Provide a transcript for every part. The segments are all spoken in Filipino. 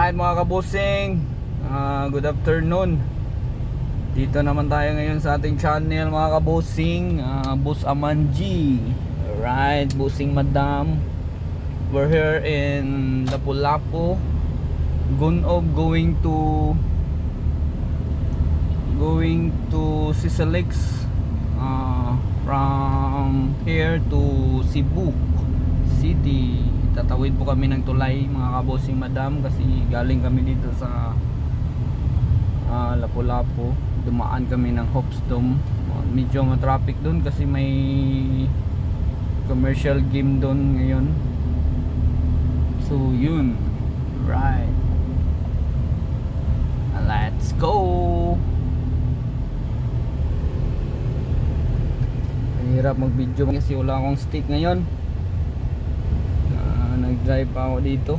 Alright mga kabusing, good afternoon. Dito naman tayo ngayon sa ating channel mga kabusing, Boss Amanji. Alright, Busing Madam. We're here in Lapu-Lapu, Gunob, going to Sisalix, from here to Cebu City. Tatawid po kami ng tulay mga kabosing madam, kasi galing kami dito sa Lapu-Lapu. Dumaan kami ng Hopsdom. Medyo ma-traffic doon kasi may commercial game doon ngayon. So yun, right, let's go. Mahirap mag-video kasi wala akong stick ngayon. Nag-drive pa ako dito.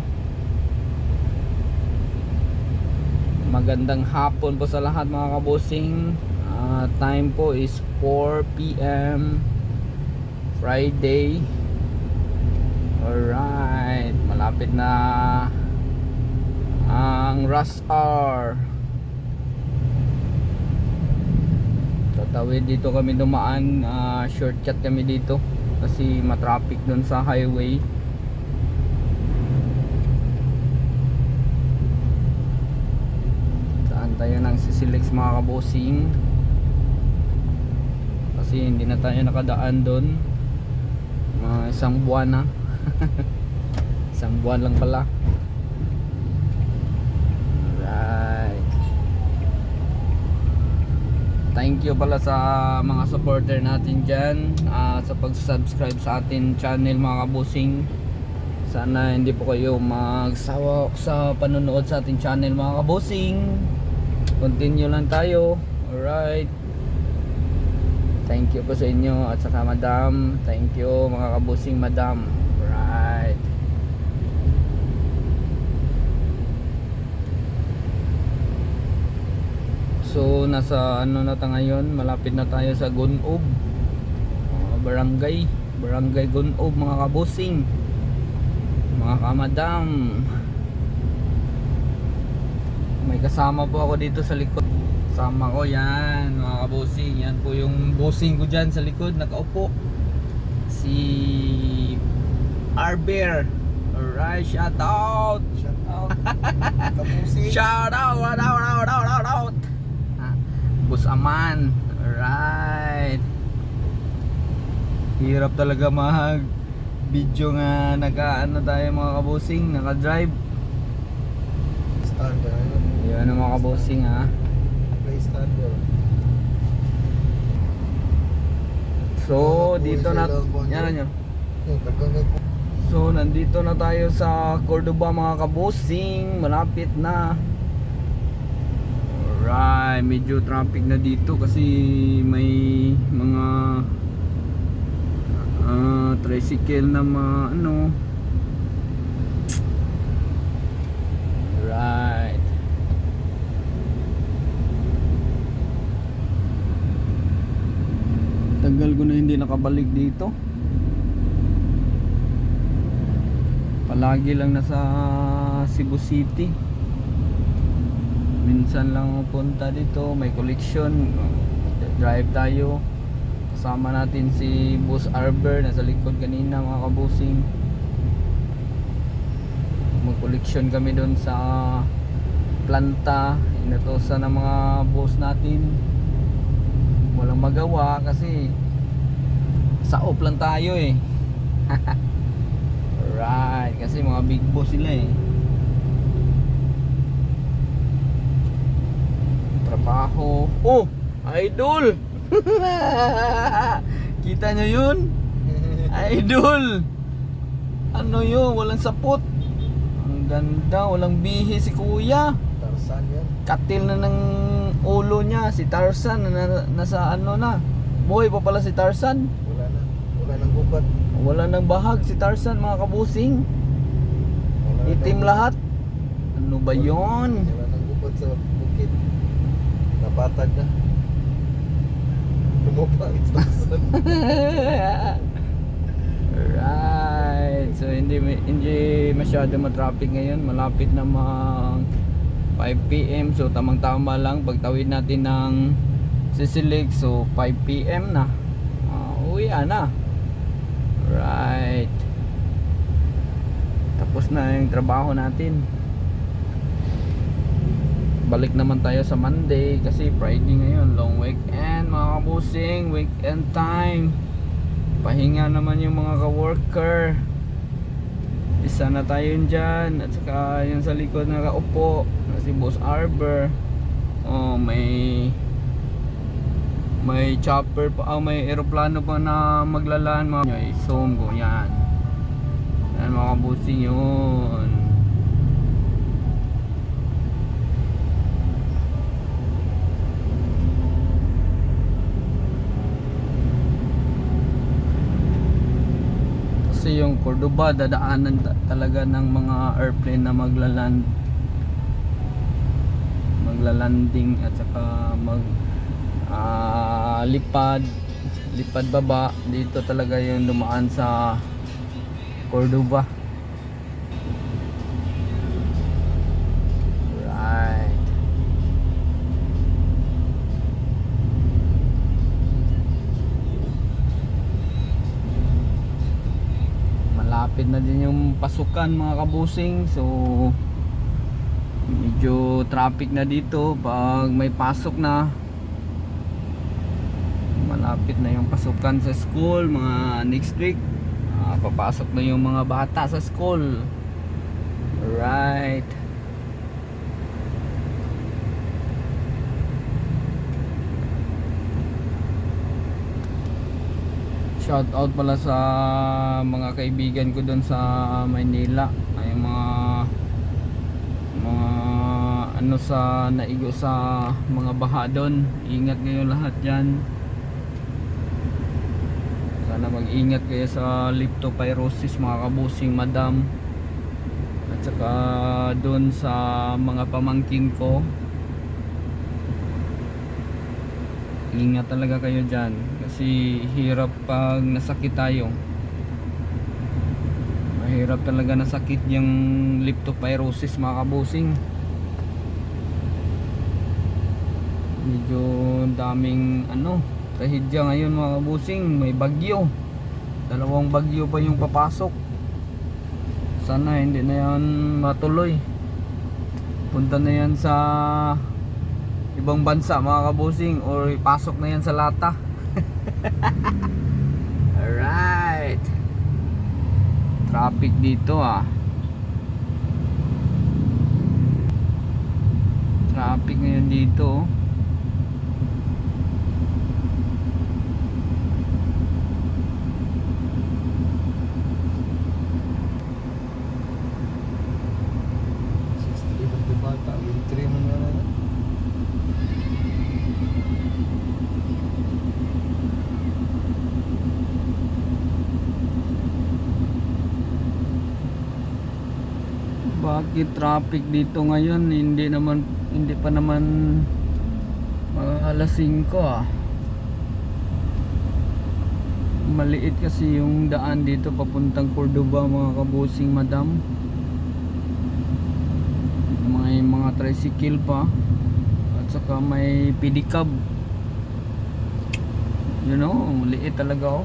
Magandang hapon po sa lahat mga kabosing. Time po is 4 PM Friday. Alright, malapit na ang rush hour. Tatawid dito kami dumaan, shortcut kami dito kasi matraffic dun sa highway. Tayo ng Sisilix mga kabosing, kasi hindi na tayo nakadaan doon. Isang buwan na. Isang buwan lang pala. Alright, thank you pala sa mga supporter natin dyan, sa pag-subscribe sa atin channel mga kabosing. Sana hindi po kayo magsawa sa panonood sa ating channel mga kabosing. Continue lang tayo. Alright, thank you po sa inyo at saka madam. Thank you mga kabusing madam. Alright, so nasa ano na tayo ngayon, malapit na tayo sa Gunob, barangay Gunob mga kabusing, mga kamadam. May kasama po ako dito sa likod. Kasama ko yan mga kabosing. Yan po yung bossing ko dyan sa likod, nakaupo, si Arber. Alright, shout out. Shout out. Boss Aman. Alright, hirap talaga mag video nga naka-ano tayo mga kabosing, naka-drive. Yan ang mga kabosing So dito na yan. So nandito na tayo sa Cordoba mga kabosing, malapit na. Alright, medyo traffic na dito kasi may mga tricycle na ano. Right, tagal ko na hindi nakabalik dito. Palagi lang nasa Cebu City. Minsan lang punta dito, may collection. Drive tayo. Kasama natin si Boss Arber, nasa likod kanina mga kabusing. Mag-collection kami doon sa planta. Inutusan ng mga boss natin. Walang magawa kasi sa off lang tayo eh. Alright, kasi mga big boss sila eh. Trabaho. Oh, idol. Kita nyo yun? Idol. Ano yun? Walang sapot. Ang ganda, walang bihi si kuya. Tarzan yan. Katil na ng ulo niya. Si Tarzan nasa ano na. Buhay pa pala si Tarzan. Wala nang gubat. Wala nang bahag si Tarzan mga kabusing. Itim lahat. Ano ba yon? Wala nang gubat sa bukid. Napatag na. Lumapa ang Tarzan. Alright, so hindi masyado matraffic ngayon. Malapit na 5 PM, so tamang tama lang pagtawid natin ng Sisilig. So 5 PM na, uwi na. Right, tapos na yung trabaho natin. Balik naman tayo sa Monday kasi Friday ngayon, long weekend mga kabusing, weekend time. Pahinga naman yung mga ka-worker. Isa na tayo dyan, at saka yung sa likod na kaupo na si Boss Arbor. May chopper pa, may eroplano pa na maglalaan mga zoom ko yan. Yan mga kabusing yun. Kasi yung Cordoba dadaanan talaga ng mga airplane na maglalanding at saka lipad baba. Dito talaga yung dumaan sa Cordoba. Right. Malapit na din yung pasukan mga kabusing, so medyo traffic na dito pag may pasok na. Malapit na yung pasukan sa school mga next week. Papasok na yung mga bata sa school. Right. Shout out pala sa mga kaibigan ko doon sa Maynila, ay mga ano sa naigo sa mga baha doon. Ingat kayo lahat dyan. Sana mag-ingat kayo sa leptopyrosis mga kabusing madam. At saka doon sa mga pamangkin ko, ingat talaga kayo dyan kasi hirap pag nasakit tayo. Mahirap talaga nasakit yung leptopyrosis mga kabusing. Medyo daming trahedya ngayon mga kabusing. May bagyo, 2 bagyo pa yung papasok. Sana hindi na yan matuloy. Punta na yan sa ibang bansa mga kabusing, or ipasok na yan sa lata. Alright, traffic dito traffic ngayon dito. Bakit traffic dito ngayon? Hindi pa naman alas 5 Maliit kasi yung daan dito papuntang Cordoba mga kabusing madam. May mga tricycle pa at saka may pedicab. Maliit talaga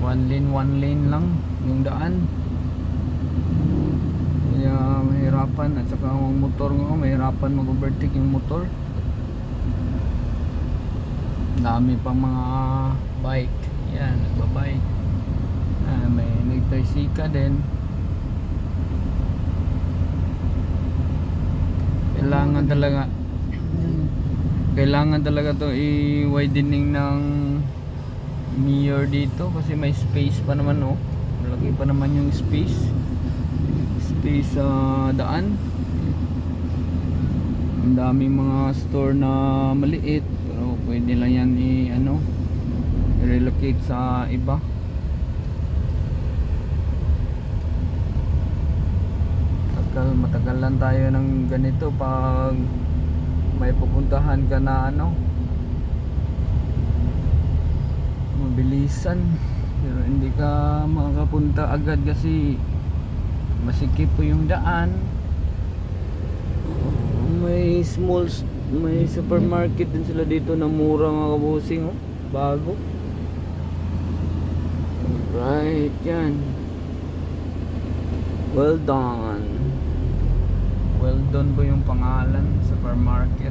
one lane lang yung daan. Kaya mahirapan, at saka ang motor mahirapan mag-overtake yung motor. Dami pang mga bike. Yan, nagbabike. May nagtrisika din. Kailangan talaga to i-widening ng mirror dito kasi may space pa naman malaki pa naman yung space sa daan. Ang daming mga store na maliit, pero pwede lang yan i-relocate sa iba. Matagal lang tayo ng ganito pag may pupuntahan ka na mabilisan. Pero hindi ka makapunta agad kasi masikip po yung daan. May may supermarket din sila dito na mura mga kabusing, oh. Bago. Right, yan. Well done. Well done po yung pangalan, supermarket.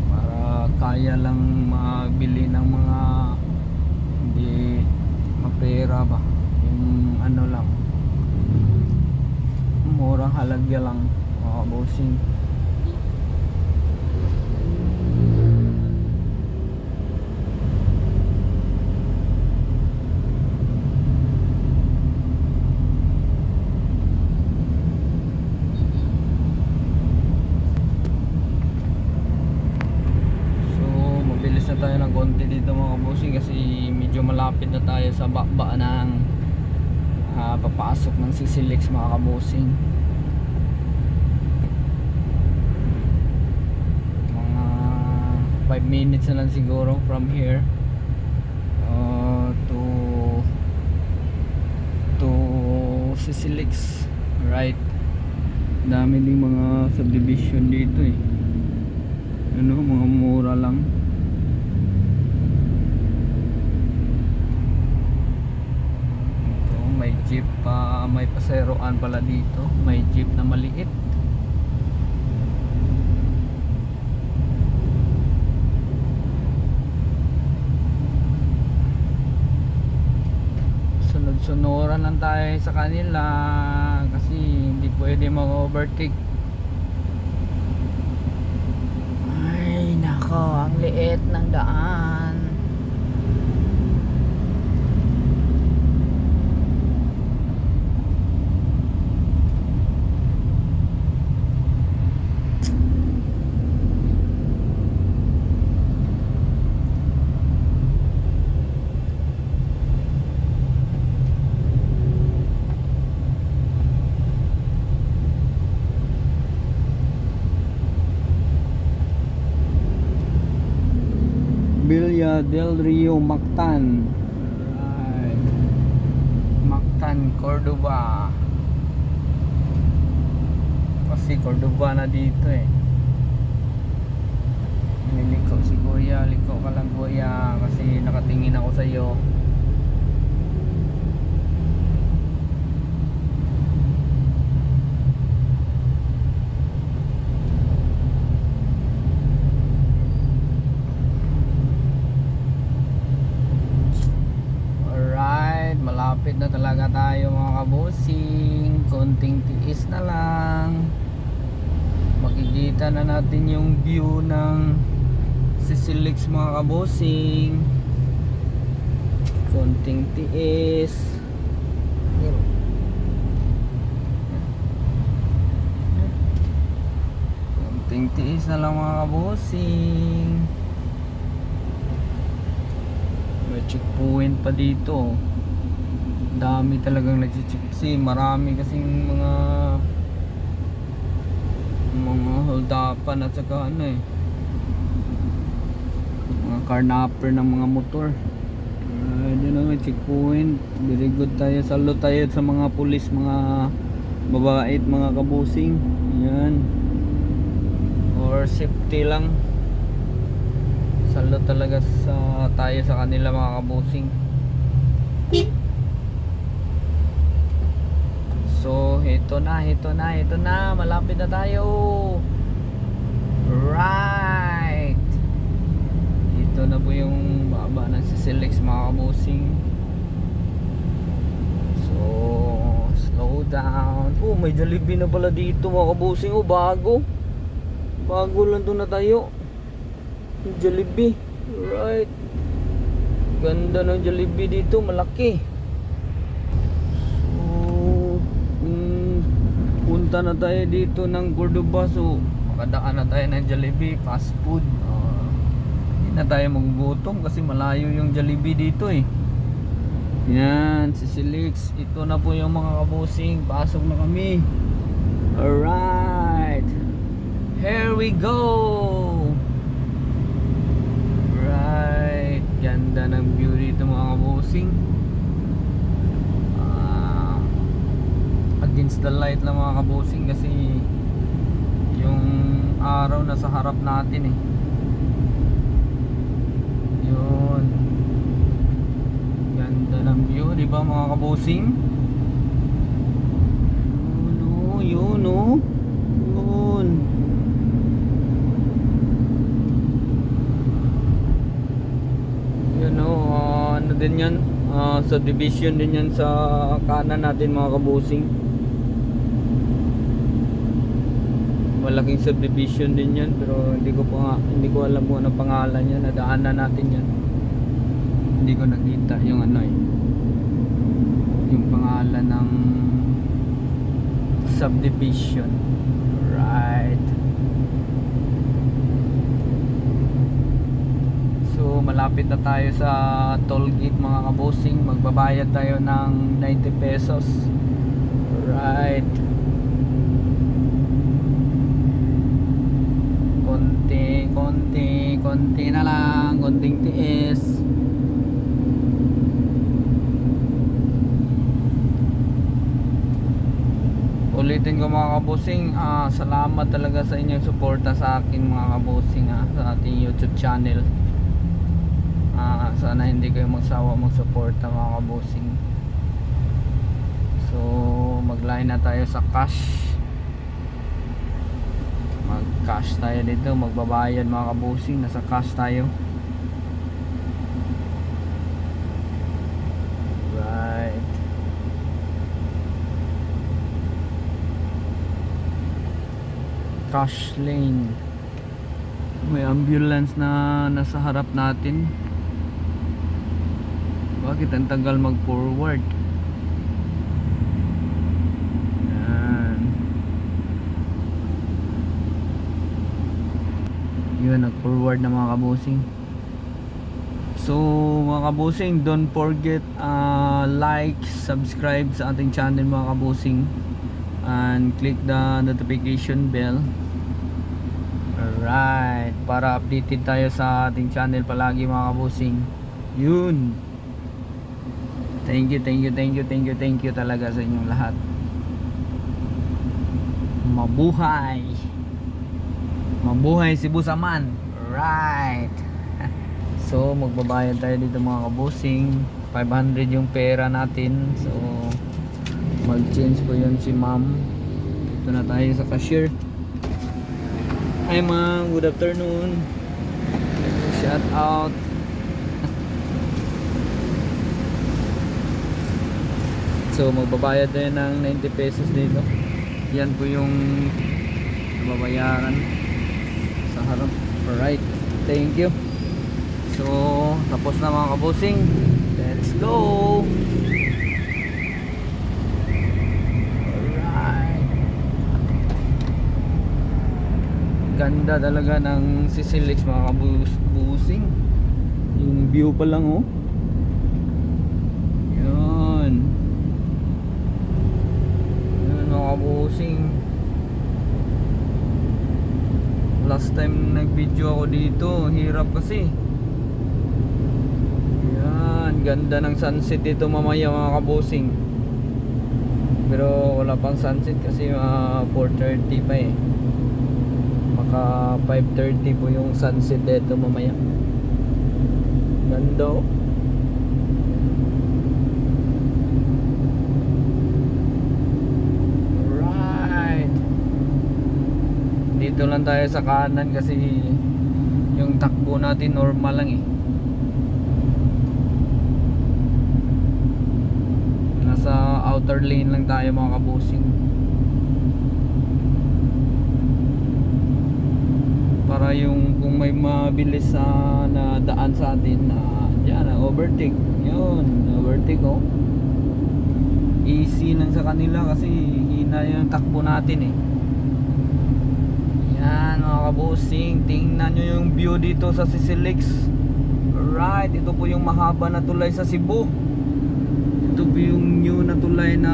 Para kaya lang mabili ng mga hindi mapera ba, yung ano lang, murang halagya lang mga bossing. So mabilis na tayo ng konti dito mga bossing kasi medyo malapit na tayo sa bakba ng papasok ng Sisilix mga kabosing. Mga 5 minutes na lang siguro from here to Sisilix. Right, dami ding mga subdivision dito eh, ano, mga mura lang. May jeep pa, may paseroan pala dito. May jeep na maliit. Sunod-sunuran lang tayo sa kanila kasi hindi pwede mag-overtake. Ay nako, ang liit ng daan. Villa del Rio, Mactan. Right. Mactan, Cordova. Kasi Cordova na dito eh. Niliko si Kuya, liko ka lang Kuya kasi nakatingin ako sa iyo. Malapit na talaga tayo mga kabosing. Konting tiis na lang, makikita na natin yung view ng Sisilix mga kabosing. Konting tiis. Konting tiis na lang mga kabosing. May checkpoint pa dito. Dami talagang nagche-check kasi marami kasing mga holdapan at saka ano eh, mga carnapper ng mga motor. Dyan na may checkpoint. Very good tayo. Salute tayo sa mga pulis, mga babait, mga kabusing. Yan, or safety lang. Salute talaga tayo sa kanila mga kabusing. So, ito na, malapit na tayo. Right. Ito na po yung baba ng Sisilix mga kabusing. So, slow down. Oh, may Jollibee na pala dito mga kabusing. Oh, bago lang doon na tayo. Yung Jollibee. Right. Ganda ng Jollibee dito, malaki. Punta na tayo dito ng Cordova, so makadaan na tayo ng Jollibee, fast food. Hindi na tayo magugutom kasi malayo yung Jollibee dito eh. Yan, Sisilix. Ito na po yung mga kabusing. Pasok na kami. Alright. Here we go. Right, ganda ng view dito mga kabusing. Against the light lang mga kabusing kasi yung araw nasa harap natin eh. Yun, ganda ng view, di ba mga kabusing? Yun oh, yun. Yun oh, ano din yan, subdivision din yan sa kanan natin mga kabusing. Malaking subdivision din yan, pero hindi ko alam kung ano pangalan yan. Nadaanan natin yan, hindi ko nakita yung ano eh, yung pangalan ng subdivision. Right, so malapit na tayo sa toll gate mga kabusing. Magbabayad tayo ng 90 pesos. Right, konti na lang, konting tiis. Ulitin ko mga kabusing, salamat talaga sa inyong suporta sa akin mga kabusing, sa ating YouTube channel. Sana hindi kayo magsawa magsuporta mga kabusing. So mag-line na tayo sa cash. Mag-cash tayo dito, magbabayad mga kabusing, nasa cash tayo. Right, cash lane. May ambulance na nasa harap natin. Bakit ang tagal mag-forward? Yun, nag-forward na mga kabusing. So mga kabusing, don't forget like, subscribe sa ating channel mga kabusing, and click the notification bell. Alright, para updated tayo sa ating channel palagi mga kabusing. Yun, thank you talaga sa inyong lahat. Mabuhay si Busaman. Right. So magbabayad tayo dito mga kabusing. 500 yung pera natin. So mag-change po yun si ma'am. Dito na tayo sa cashier. Hi ma'am, good afternoon. Shout out. So magbabayad tayo ng 90 pesos dito. Yan po yung babayaran sa harap. Alright, thank you. So tapos na mga kabusing, let's go. Alright, ganda talaga ng Sisilix mga kabusing. Yung view pa lang oh. Yun mga kabusing. Last time nag-video ako dito, hirap kasi. Yan, ganda ng sunset dito mamaya mga kabusing. Pero wala pang sunset kasi 4:30 pa eh. Maka 5:30 po yung sunset dito mamaya. Ganda oh. Dito lang tayo sa kanan kasi yung takbo natin normal lang eh. Nasa outer lane lang tayo mga kabusing. Para yung kung may mabilis na daan sa atin, dyan overtake. Yun, overtake oh. Easy lang sa kanila kasi hina yung takbo natin eh. Yan mga kabusing, tingnan nyo yung view dito sa Sisilix. Right, ito po yung mahaba na tulay sa Cebu. Ito po yung new na tulay na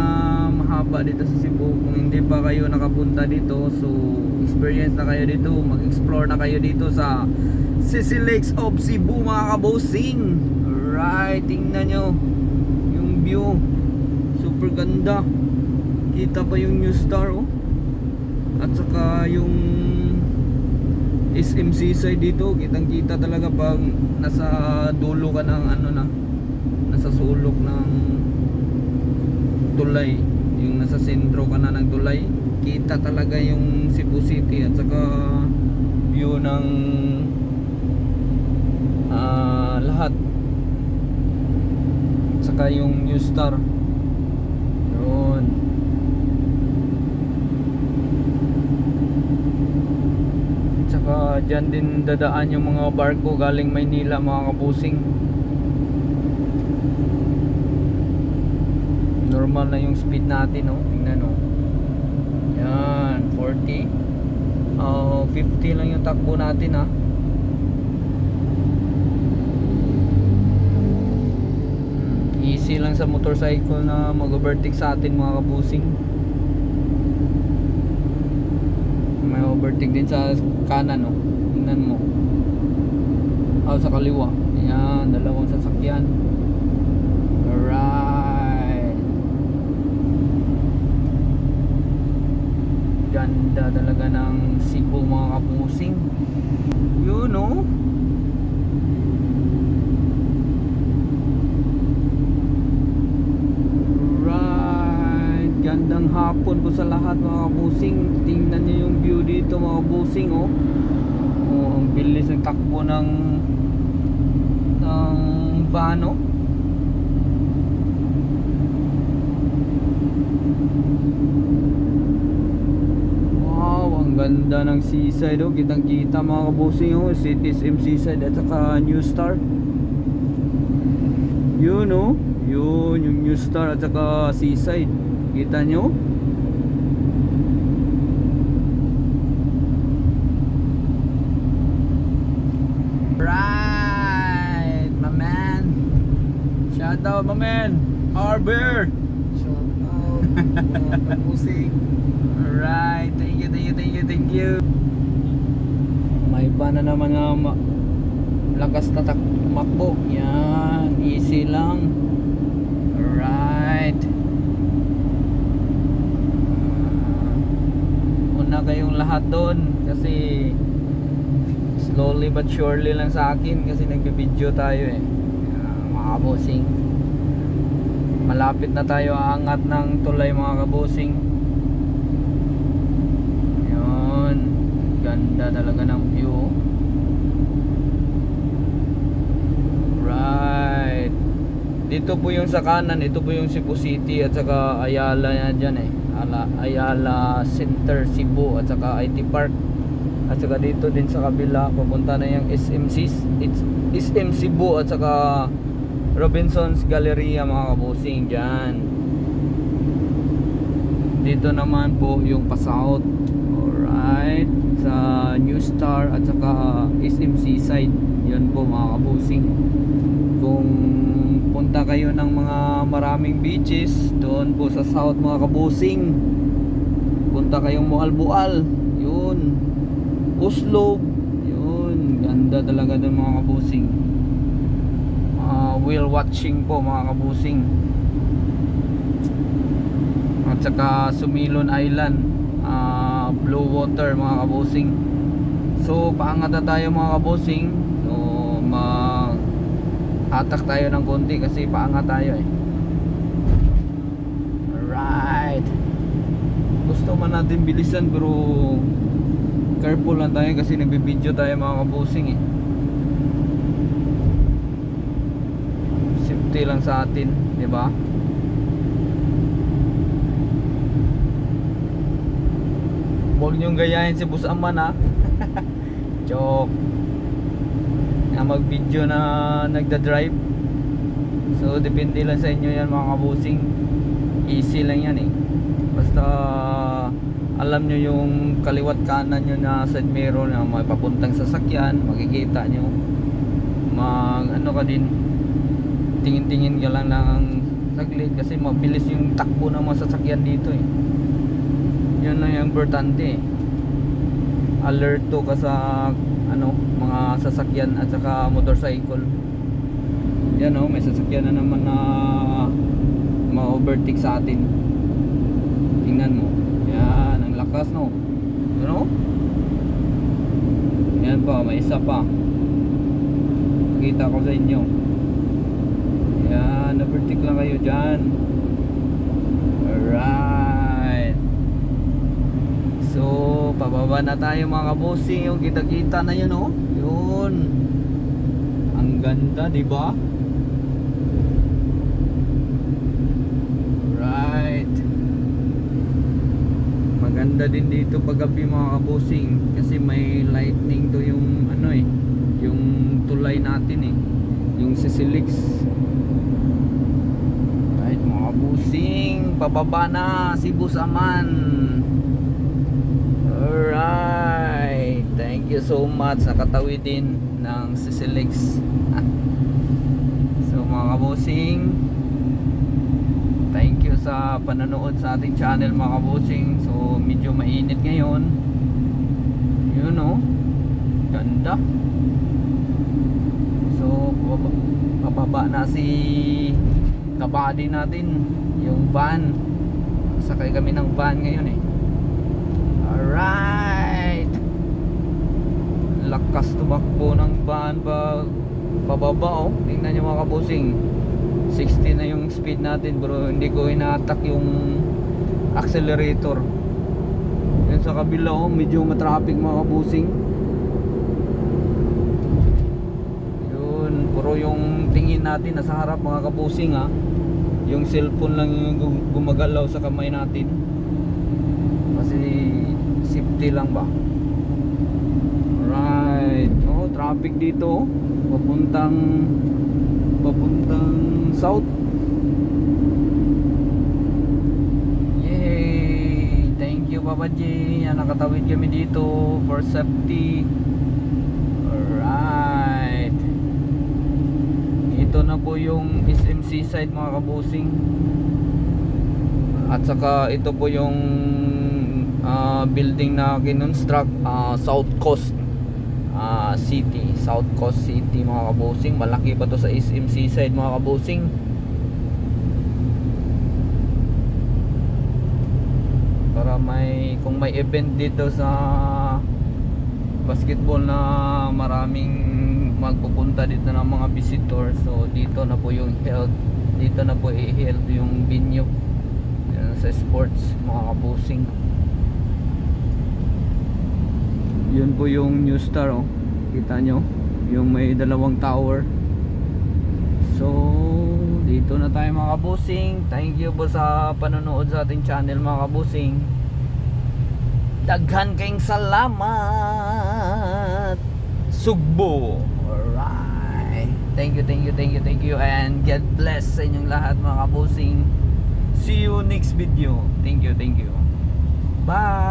mahaba dito sa Cebu. Kung hindi pa kayo nakapunta dito, so experience na kayo dito, mag-explore na kayo dito sa Sisi Lakes of Cebu mga kabosing. Alright, tingnan nyo yung view, super ganda. Kita pa yung New Star oh. At saka yung SM Seaside dito, kitang kita talaga pag nasa dulo ka ng ano na, nasa sulok ng tulay, yung nasa sentro ka na ng tulay, kita talaga yung Cebu City at saka view ng lahat, at saka yung New Star yun. At saka dyan din dadaan yung mga barko galing Maynila mga kabusing. Normal na yung speed natin oh. Tingnan oh. Yan, 40. 50 lang yung takbo natin ah. Easy lang sa motorcycle na mag-overtake sa atin mga kabusing. May overtake din sa kanan oh. Tingnan mo. Sa kaliwa. Yan, dalawang sasakyan. Alright. Ganda talaga ng Cebu mga kabusing. Yun oh. Right. Gandang hapon po sa lahat mga kabusing. Tingnan nyo yung view dito mga kabusing oh. Oh, ang bilis ng takbo ng van oh. Ganda ng seaside oh, kitang kita mga kabusing oh, Cities M Seaside at saka New Star. Yun oh, yun yung New Star at saka seaside. Kita nyo? Right, my man. Shout out my man, Harbor. Shout out mga kabusing. Alright, thank you. May iba na naman nga lakas na takbo. Yan, easy lang. Alright. Una kayong lahat doon kasi slowly but surely lang sa akin kasi nagbibideo tayo eh. Mga kabosing. Malapit na tayo aangat ng tulay mga kabosing. Ganda talaga ng view. Right. Dito po yung sa kanan, ito po yung Cebu City at saka Ayala yan dyan eh. Ayala Center Cebu at saka IT Park. At saka dito din sa kabila papunta na yung SM Cebu at saka Robinson's Galleria mga kabusing dyan. Dito naman po yung pa-south. Alright, sa New Star at saka SM Seaside. Yan po mga kabusing. Kung punta kayo ng mga maraming beaches doon po sa south mga kabusing, punta kayong Moalboal, yun, Oslo, yun, ganda talaga doon mga kabusing. Whale watching po mga kabusing. At saka Sumilon Island, Blue Water mga kabosing. So paangat na tayo mga kabosing. So mag-atak tayo ng konti kasi paangat tayo eh. Alright. Gusto man natin bilisan pero careful lang tayo kasi nagbibideo tayo mga kabosing eh. Safety lang sa atin, di ba? Huwag niyong gayahin si Boss Aman ha. Joke. Na mag-video na nagda-drive. So depende lang sa inyo yan mga kabusing. Easy lang yan eh. Basta alam nyo yung kaliwat kanan nyo na side mirror na may papuntang sasakyan, makikita nyo. Ano ka din, tingin-tingin ka lang ng saglit kasi mabilis yung takbo ng mga sasakyan dito eh. Yun lang yung importante eh. Alerto ka sa ano, mga sasakyan at saka motorcycle. Yan oh, may sasakyan na naman na ma-overtake sa atin. Tingnan mo. Yan, ang lakas no. Ano? Yan pa, may isa pa. Pakita ko sa inyo. Yan, overtake lang kayo dyan. Alright. So, pababa na tayo mga kabusing. Yung kita-kita na yun oh. Yun. Ang ganda, di ba? Right. Maganda din dito paggabi mga kabusing kasi may lightning to yung ano eh, yung tulay natin eh, yung Sisilix. Right mga kabusing, pababa na si Boss Aman. Alright, thank you so much. Nakatawid din ng Sisilix. So mga kabusing, thank you sa panonood sa ating channel mga kabusing. So medyo mainit ngayon. Yun oh, ganda. So pababa na si kabady natin, yung van. Sakay kami ng van ngayon eh. Alright. Lakas tumakbo ng van pababa oh. Tingnan nyo mga kabusing, 60 na yung speed natin bro. Hindi ko ina-attack yung accelerator. Yun sa kabila oh, medyo matraffic mga kabusing. Yun, puro yung tingin natin nasa harap mga kabusing ha. Yung cellphone lang yung gumagalaw sa kamay natin. Kasi safety lang ba. Alright. Oh, traffic dito papuntang south. Yay! Thank you Papa J. Yan, nakatawid kami dito for safety. Alright. Ito na po yung SMC side mga kabusing. At saka ito po yung building na kinonstruct, South Coast City. South Coast City mga kabusing. Malaki pa to sa SMC side mga kabusing. Para kung may event dito sa basketball na maraming magpupunta dito ng mga visitor, so dito na po yung held, dito na po i-held yung venue yan, sa sports mga kabusing. Yun po yung New Star oh. Kita nyo yung may dalawang tower. So dito na tayo mga kabusing. Thank you po sa panonood sa ating channel mga kabusing. Daghan kayong salamat. Sugbo. Alright. Thank you and God bless sa inyong lahat mga kabusing. See you next video. Thank you. Bye.